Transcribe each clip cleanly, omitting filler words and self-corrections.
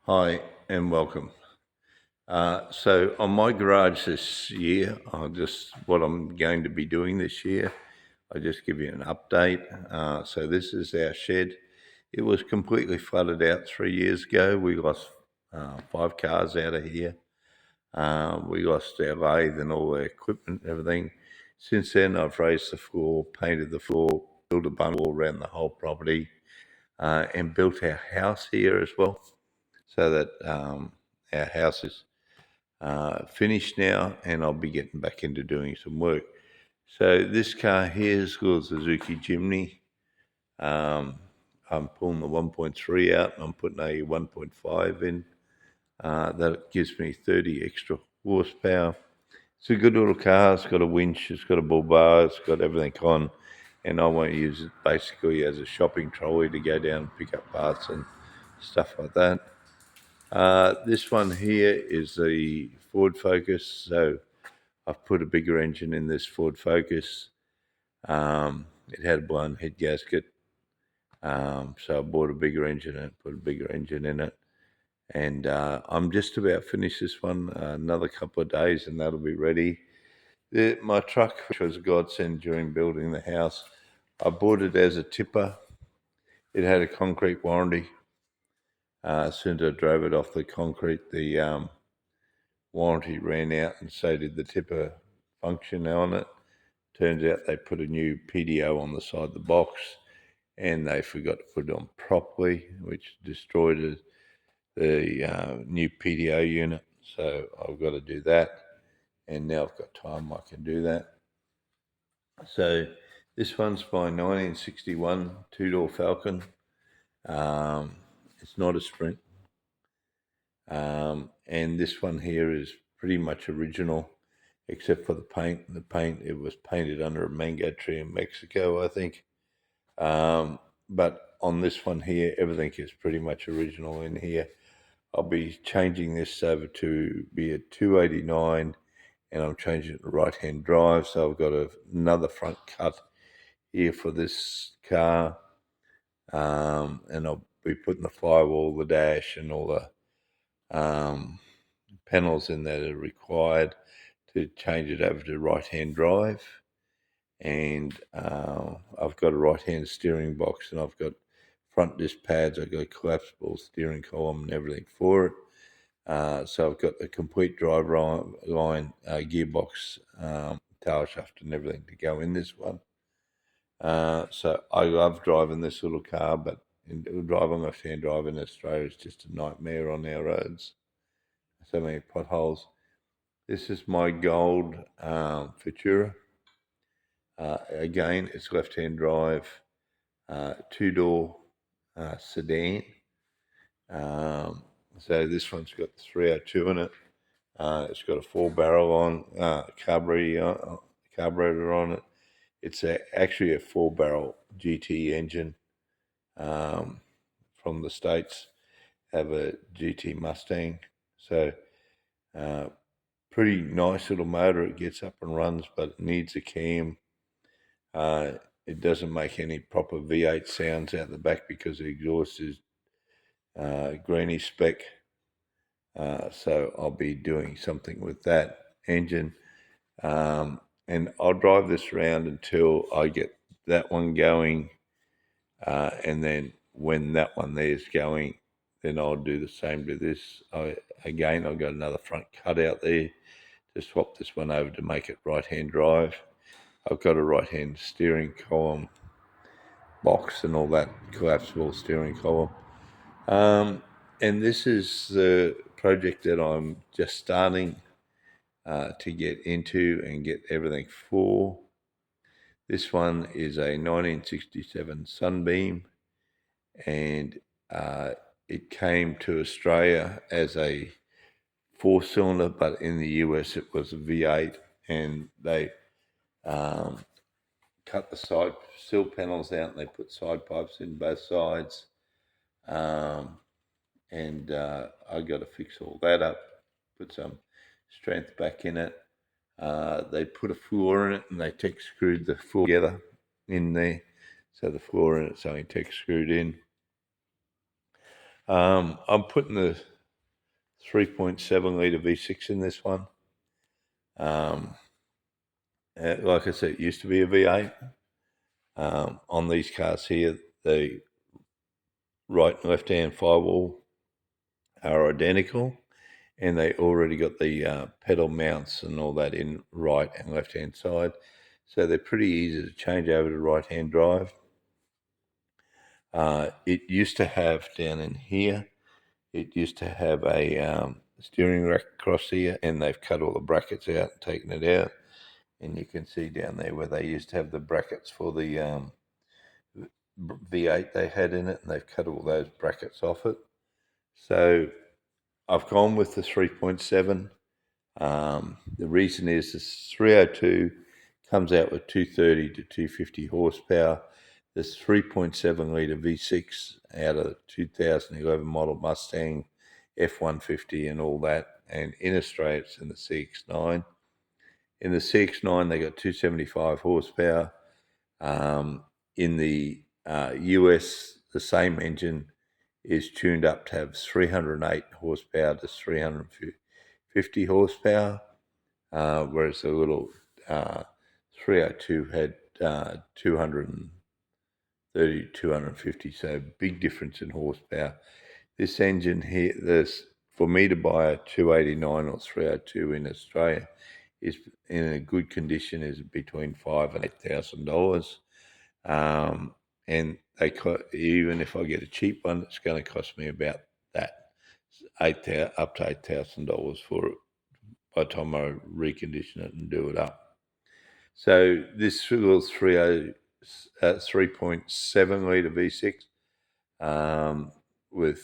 Hi and welcome. So on my garage this year, what I'm going to be doing this year. I'll just give you an update. So this is our shed. It was completely flooded out 3 years ago. We lost 5 cars out of here. We lost our lathe and all the equipment and everything. Since then, I've raised the floor, painted the floor, built a bungalow around the whole property, and built our house here as well, so that our house is finished now, and I'll be getting back into doing some work. So this car here is called Suzuki Jimny. Um, I'm pulling the 1.3 out, and I'm putting a 1.5 in. That gives me 30 extra horsepower. It's a good little car. It's got a winch, it's got a bull bar, it's got everything on, and I want to use it basically as a shopping trolley to go down and pick up parts and stuff like that. This one here is the Ford Focus. So I've put a bigger engine in this Ford Focus. It had a blown head gasket. So I bought a bigger engine and put a bigger engine in it. And I'm just about finished this one. Another couple of days and that'll be ready. My truck, which was a godsend during building the house, I bought it as a tipper. It had a concrete warranty. As soon as I drove it off the concrete, the warranty ran out, and so did the tipper function on it. Turns out they put a new PDO on the side of the box, and they forgot to put it on properly, which destroyed the new PDO unit. So I've got to do that, and now I've got time, I can do that. So this one's my 1961 two-door Falcon. It's not a Sprint. And this one here is pretty much original, except for the paint. The paint, it was painted under a mango tree in Mexico, I think. But on this one here, everything is pretty much original in here. I'll be changing this over to be a 289, and I'm changing it to right-hand drive. So I've got another front cut here for this car, and I'll be putting the firewall, the dash, and all the panels in that are required to change it over to right-hand drive. And I've got a right-hand steering box, and I've got front disc pads. I've got a collapsible steering column and everything for it. So I've got the complete drive line gearbox, tail shaft and everything to go in this one. So I love driving this little car, but driving left-hand drive in Australia is just a nightmare on our roads. So many potholes. This is my gold Futura. Again, it's left-hand drive, two-door sedan. So this one's got the 302 in it. It's got a 4-barrel carburetor on it. It's actually a 4-barrel GT engine from the States. Have a GT Mustang. So pretty nice little motor. It gets up and runs, but it needs a cam. It doesn't make any proper V8 sounds out the back because the exhaust is greeny spec. So I'll be doing something with that engine. And I'll drive this around until I get that one going. And then when that one there is going, then I'll do the same to this. I've got another front cut out there to swap this one over to make it right-hand drive. I've got a right-hand steering column box and all that, collapsible steering column. And this is the project that I'm just starting to get into and get everything for. This one is a 1967 Sunbeam, and it came to Australia as a 4-cylinder, but in the US it was a V8, and they cut the side sill panels out and they put side pipes in both sides. And I got to fix all that up, put some strength back in it. They put a floor in it and they tech screwed the floor together in there. So the floor in it's only tech screwed in. I'm putting the 3.7 litre V6 in this one. Like I said, it used to be a V8. On these cars here, the right and left hand firewall are identical, and they already got the pedal mounts and all that in right and left hand side, so they're pretty easy to change over to right hand drive. It used to have down in here, it used to have a steering rack across here, and they've cut all the brackets out and taken it out. And you can see down there where they used to have the brackets for the V8 they had in it, and they've cut all those brackets off it. So I've gone with the 3.7. The reason is this 302 comes out with 230 to 250 horsepower. This 3.7 litre V6 out of the 2011 model Mustang F-150 and all that. And in Australia, it's in the CX-9. In the CX-9, they got 275 horsepower. In the US, the same engine is tuned up to have 308 horsepower to 350 horsepower, whereas the little 302 had 230, 250, so big difference in horsepower. This engine here, for me to buy a 289 or 302 in Australia, is in a good condition, is between $5,000 and $8,000. And even if I get a cheap one, it's going to cost me about that, up to $8,000 for it by the time I recondition it and do it up. So this little 3.7 litre V6 with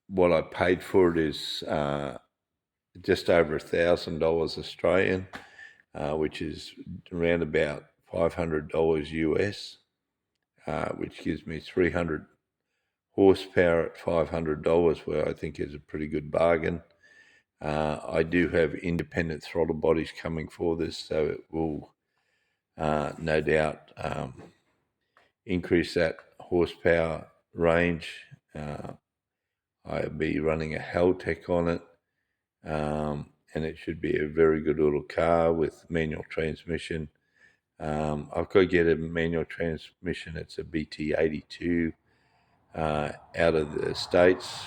what I paid for it is just over $1,000 Australian, which is around about $500 US, which gives me 300 horsepower at $500, where I think is a pretty good bargain. I do have independent throttle bodies coming for this, so it will no doubt increase that horsepower range. I'll be running a Haltech on it, and it should be a very good little car with manual transmission. I've got to get a manual transmission. It's a BT82 out of the States.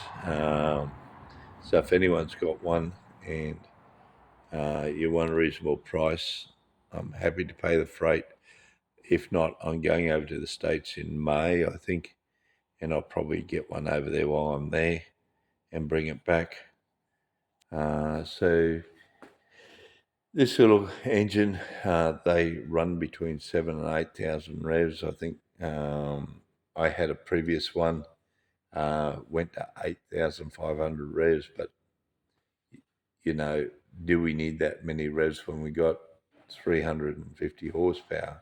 So if anyone's got one and you want a reasonable price, I'm happy to pay the freight. If not, I'm going over to the States in May, I think, and I'll probably get one over there while I'm there and bring it back. So this little engine, they run between 7,000 and 8,000 revs. I think I had a previous one, went to 8,500 revs, but you know, do we need that many revs when we got 350 horsepower?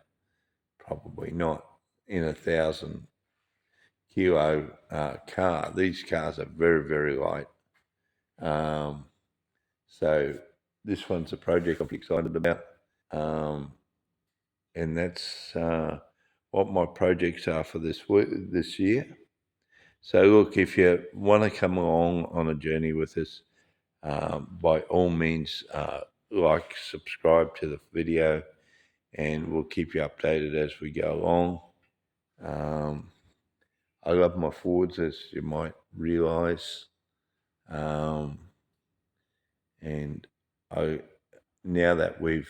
Probably not. In a 1,000 kilo car, these cars are very, very light. So this one's a project I'm excited about. And that's what my projects are for this year. So look, if you want to come along on a journey with us, by all means, like, subscribe to the video, and we'll keep you updated as we go along. I love my Fords, as you might realise, and now that we've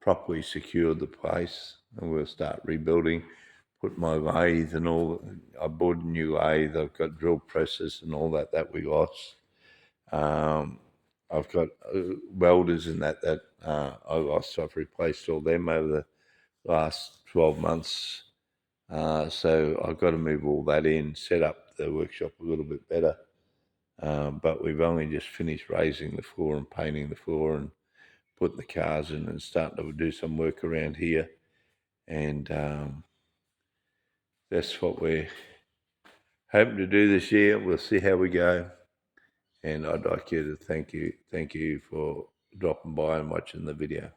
properly secured the place, and we'll start rebuilding, put my lathe and all. I bought a new lathe. I've got drill presses and all that we lost. I've got welders and that I lost. I've replaced all them over the last 12 months. So I've got to move all that in, set up the workshop a little bit better. But we've only just finished raising the floor and painting the floor and putting the cars in and starting to do some work around here. And that's what we're hoping to do this year. We'll see how we go. And I'd like you to thank you for dropping by and watching the video.